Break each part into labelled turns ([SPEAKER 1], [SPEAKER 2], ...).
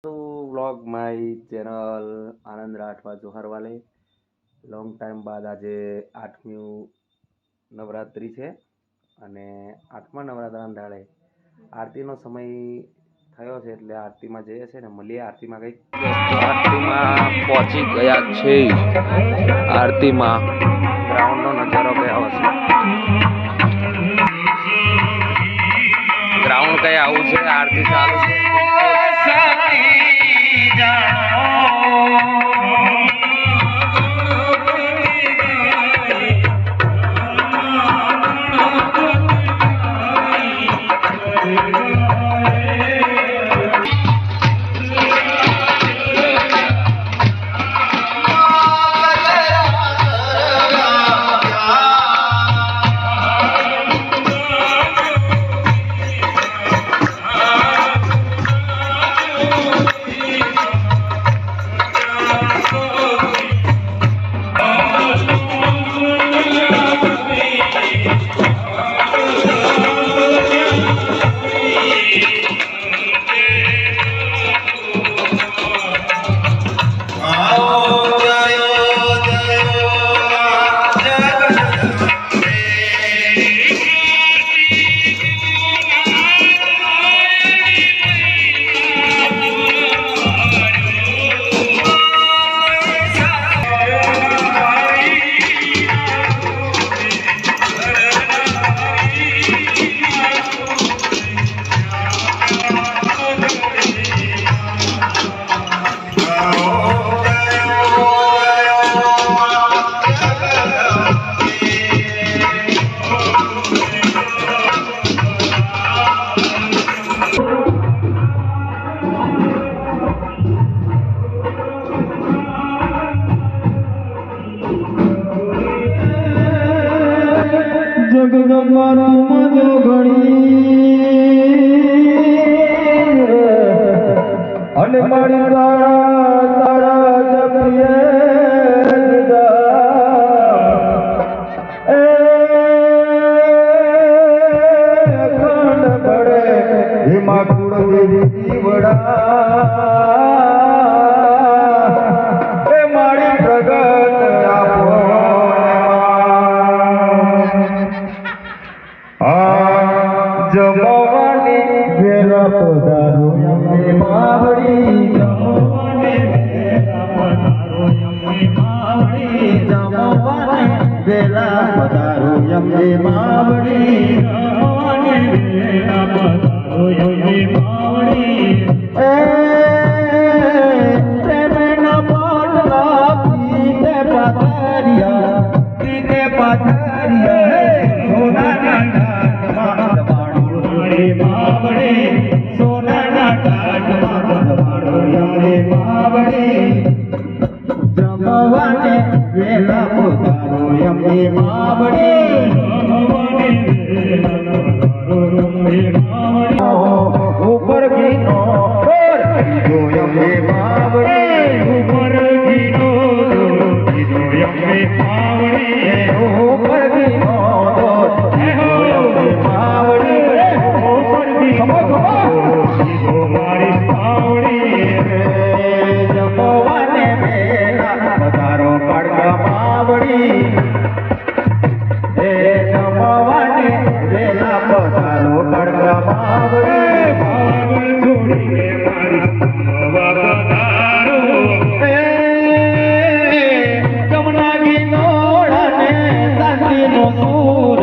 [SPEAKER 1] vlog my channel આનંદ રાઠવા જોહર વાલે long time બાદ આજે 8મી નવરાત્રિ છે અને 8મા નવરાત્રાના દાડે આરતીનો સમય થયો છે એટલે આરતીમાં જઈએ છે ને મળીએ આરતીમાં કંઈક આરતીમાં પહોંચી ગયા છે આરતીમાં ગ્રાઉન્ડનો નજારો કયો હશે ગ્રાઉન્ડ કઈ આવું છે આરતી ચાલુ છે
[SPEAKER 2] અને મારી તારા જપિએ ખંડ પડે હિમા કુળ દીવડા એ મારી પ્રગટ આપો જમવાની વેલા પધારો યમને માવડી જમવાની વેલા પધારો યમને માવડી પ્રેમના પાટલા પીતે પાથરિયા સોનાના જમવાને વેલા પોતારો યમને માવડી ઉપર ગીનો યમને માવડી ઉપર ગીનો યમને માવડી ઉપર ગીનો યમને માવડી જમવાને વેલા પધારો પડકા માવડી હે જમવાને વેલા પધારો પડકા માવડી છોડીને મારી પધારો જમના ગીનોળને શાંતિનો સૂર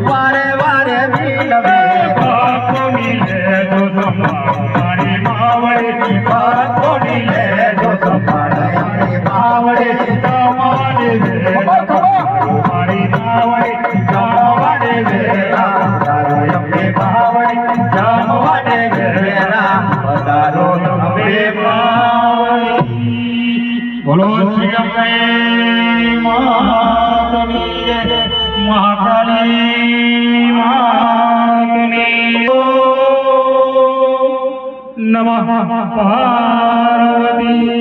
[SPEAKER 2] વારે વારે મીનવે કોની લે જો મારી માવડી કોની લે જો મારી માવડી તમારે મારી માવડી જમવાડે વેરા તારો અમે માવડી જમવાડે વેરા પધારો અમે માવડી બોલો શ્રી અંબે માતની મહાકાળી માતની નમઃ પાર્વતી